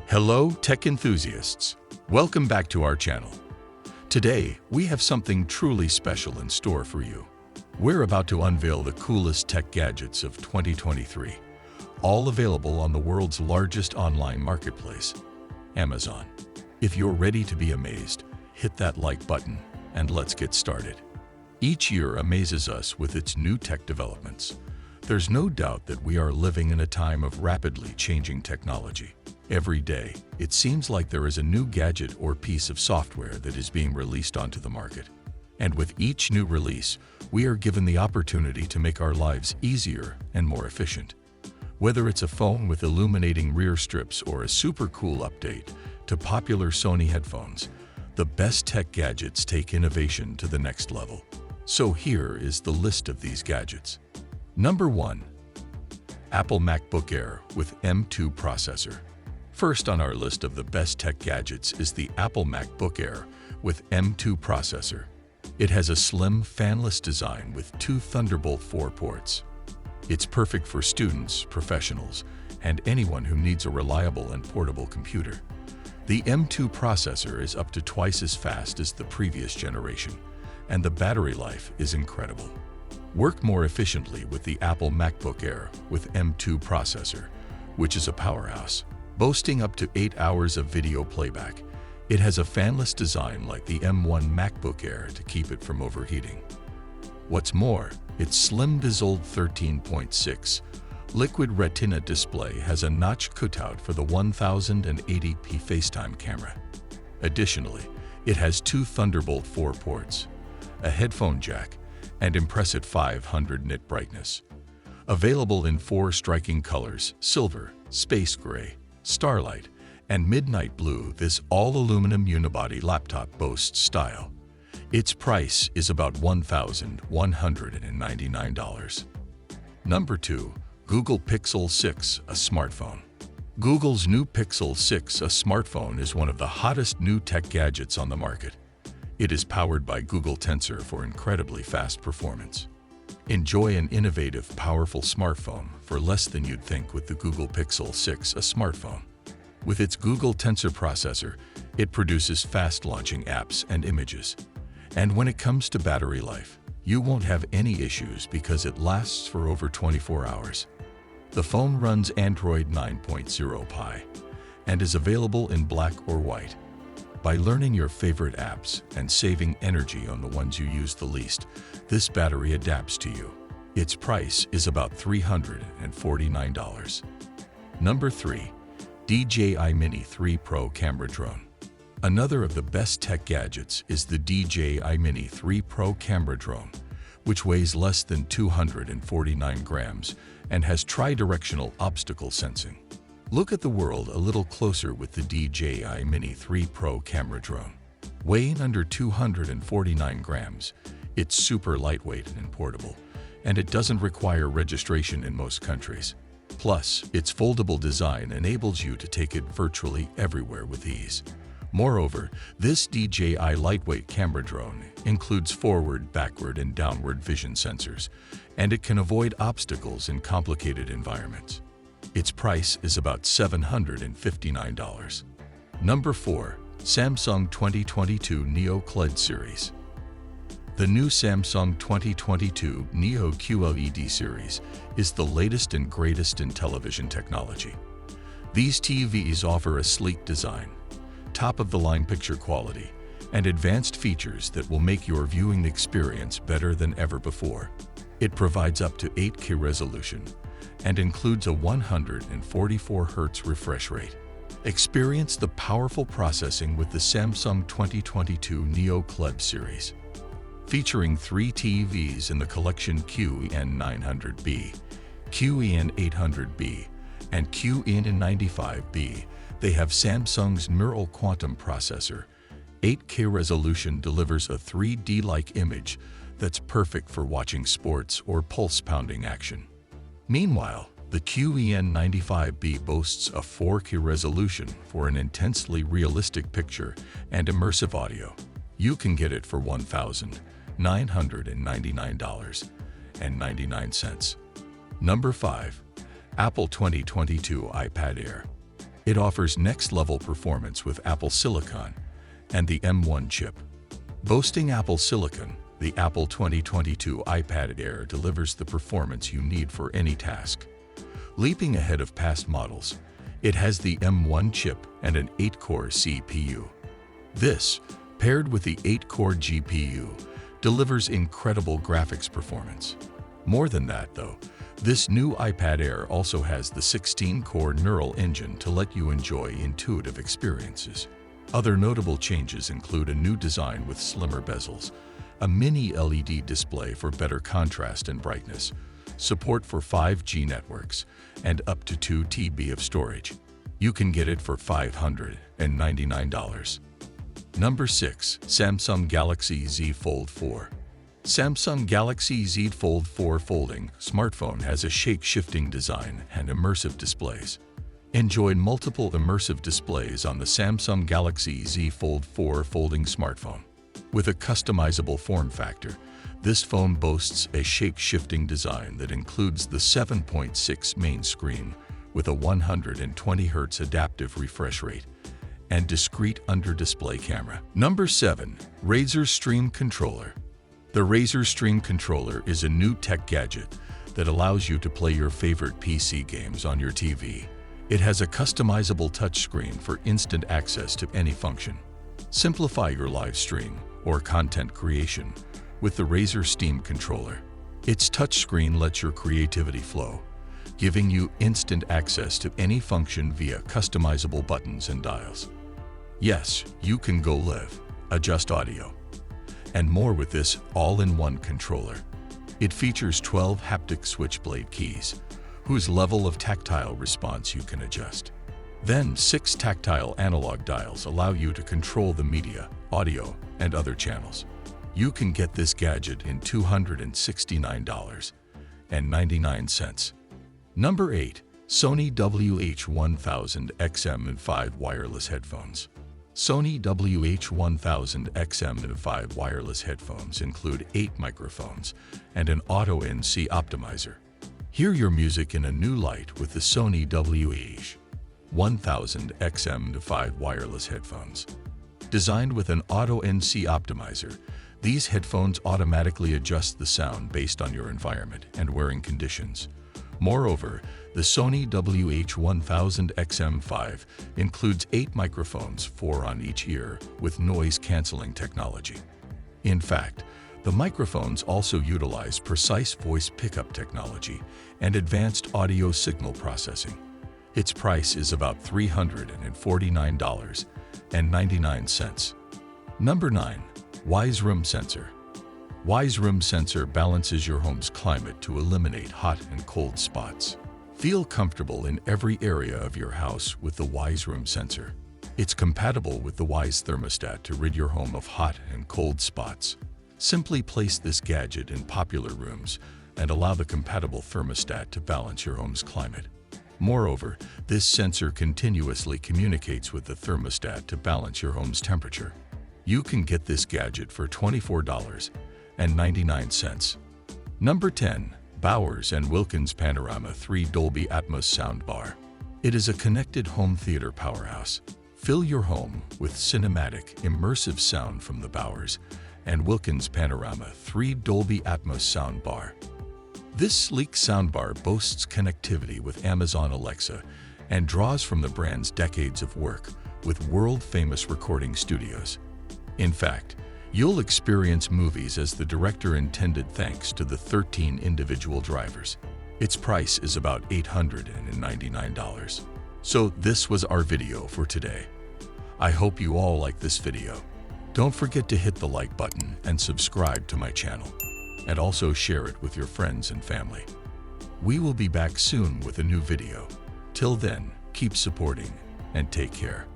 Hello, tech enthusiasts. Welcome back to our channel. Today, we have something truly special in store for you. We're about to unveil the coolest tech gadgets of 2023, all available on the world's largest online marketplace, Amazon. If you're ready to be amazed, hit that like button and let's get started. Each year amazes us with its new tech developments. There's no doubt that we are living in a time of rapidly changing technology. Every day, it seems like there is a new gadget or piece of software that is being released onto the market. And with each new release, we are given the opportunity to make our lives easier and more efficient. Whether it's a phone with illuminating rear strips or a super cool update to popular Sony headphones, the best tech gadgets take innovation to the next level. So here is the list of these gadgets. Number 1. Apple MacBook Air with M2 processor. First on our list of the best tech gadgets is the Apple MacBook Air with M2 processor. It has a slim, fanless design with two Thunderbolt 4 ports. It's perfect for students, professionals, and anyone who needs a reliable and portable computer. The M2 processor is up to twice as fast as the previous generation, and the battery life is incredible. Work more efficiently with the Apple MacBook Air with M2 processor, which is a powerhouse. Boasting up to 8 hours of video playback, it has a fanless design like the M1 MacBook Air to keep it from overheating. What's more, its slim bezeled 13.6 liquid retina display has a notch cutout for the 1080p FaceTime camera. Additionally, it has two Thunderbolt 4 ports, a headphone jack, and impressive 500 nit brightness. Available in 4 striking colors: silver, space gray, starlight, and midnight blue, this all-aluminum unibody laptop boasts style. Its price is about $1,199. Number 2. Google Pixel 6, a smartphone. Google's new Pixel 6, a smartphone, is one of the hottest new tech gadgets on the market. It is powered by Google Tensor for incredibly fast performance. Enjoy an innovative, powerful smartphone for less than you'd think with the Google Pixel 6, a smartphone. With its Google Tensor processor, it produces fast-launching apps and images. And when it comes to battery life, you won't have any issues because it lasts for over 24 hours. The phone runs Android 9.0 Pie and is available in black or white. By learning your favorite apps and saving energy on the ones you use the least, this battery adapts to you. Its price is about $349. Number 3. DJI Mini 3 Pro Camera Drone. Another of the best tech gadgets is the DJI Mini 3 Pro Camera Drone, which weighs less than 249 grams and has tri-directional obstacle sensing. Look at the world a little closer with the DJI Mini 3 Pro Camera Drone. Weighing under 249 grams, it's super lightweight and portable, and it doesn't require registration in most countries. Plus, its foldable design enables you to take it virtually everywhere with ease. Moreover, this DJI lightweight camera drone includes forward, backward, and downward vision sensors, and it can avoid obstacles in complicated environments. Its price is about $759. Number 4. Samsung 2022 Neo QLED series. The new Samsung 2022 Neo QLED series is the latest and greatest in television technology. These TVs offer a sleek design, top-of-the-line picture quality, and advanced features that will make your viewing experience better than ever before. It provides up to 8K resolution and includes a 144 Hz refresh rate. Experience the powerful processing with the Samsung 2022 Neo QLED series. Featuring 3 TVs in the collection QEN900B, QEN800B, and QEN95B, they have Samsung's Neural Quantum processor. 8K resolution delivers a 3D-like image that's perfect for watching sports or pulse-pounding action. Meanwhile, the QEN95B boasts a 4K resolution for an intensely realistic picture and immersive audio. You can get it for $1,999.99. Number 5. Apple 2022 iPad Air. It offers next-level performance with Apple Silicon and the M1 chip. Boasting Apple Silicon, the Apple 2022 iPad Air delivers the performance you need for any task. Leaping ahead of past models, it has the M1 chip and an 8-core CPU. This, paired with the 8-core GPU, delivers incredible graphics performance. More than that, though, this new iPad Air also has the 16-core neural engine to let you enjoy intuitive experiences. Other notable changes include a new design with slimmer bezels, a mini LED display for better contrast and brightness, support for 5G networks, and up to 2 TB of storage. You can get it for $599. Number 6. Samsung Galaxy Z Fold 4. Samsung Galaxy Z Fold 4 folding smartphone has a shape-shifting design and immersive displays. Enjoy multiple immersive displays on the Samsung Galaxy Z Fold 4 folding smartphone. With a customizable form factor, this phone boasts a shape-shifting design that includes the 7.6 main screen with a 120 Hz adaptive refresh rate and discrete under-display camera. Number 7. Razer Stream Controller. The Razer Stream Controller is a new tech gadget that allows you to play your favorite PC games on your TV. It has a customizable touchscreen for instant access to any function. Simplify your live stream or content creation with the Razer Stream Controller. Its touchscreen lets your creativity flow, giving you instant access to any function via customizable buttons and dials. Yes, you can go live, adjust audio, and more with this all-in-one controller. It features 12 haptic switchblade keys, whose level of tactile response you can adjust. Then 6 tactile analog dials allow you to control the media, audio, and other channels. You can get this gadget in $269.99. Number 8. Sony WH-1000XM5 Wireless Headphones. Sony WH-1000XM5 wireless headphones include 8 microphones and an auto-NC optimizer. Hear your music in a new light with the Sony WH-1000XM5 wireless headphones. Designed with an auto-NC optimizer, these headphones automatically adjust the sound based on your environment and wearing conditions. Moreover, the Sony WH-1000XM5 includes 8 microphones, 4 on each ear, with noise-canceling technology. In fact, the microphones also utilize precise voice pickup technology and advanced audio signal processing. Its price is about $349.99. Number 9. Wise Room Sensor. Wise Room Sensor balances your home's climate to eliminate hot and cold spots. Feel comfortable in every area of your house with the Wise Room Sensor. It's compatible with the Wise thermostat to rid your home of hot and cold spots. Simply place this gadget in popular rooms and allow the compatible thermostat to balance your home's climate. Moreover, this sensor continuously communicates with the thermostat to balance your home's temperature. You can get this gadget for $24.99. Number 10. Bowers & Wilkins Panorama 3 Dolby Atmos Soundbar. It is a connected home theater powerhouse. Fill your home with cinematic, immersive sound from the Bowers & Wilkins Panorama 3 Dolby Atmos Soundbar. This sleek soundbar boasts connectivity with Amazon Alexa and draws from the brand's decades of work with world-famous recording studios. In fact, you'll experience movies as the director intended thanks to the 13 individual drivers. Its price is about $899. So this was our video for today. I hope you all like this video. Don't forget to hit the like button and subscribe to my channel, and also share it with your friends and family. We will be back soon with a new video. Till then, keep supporting and take care.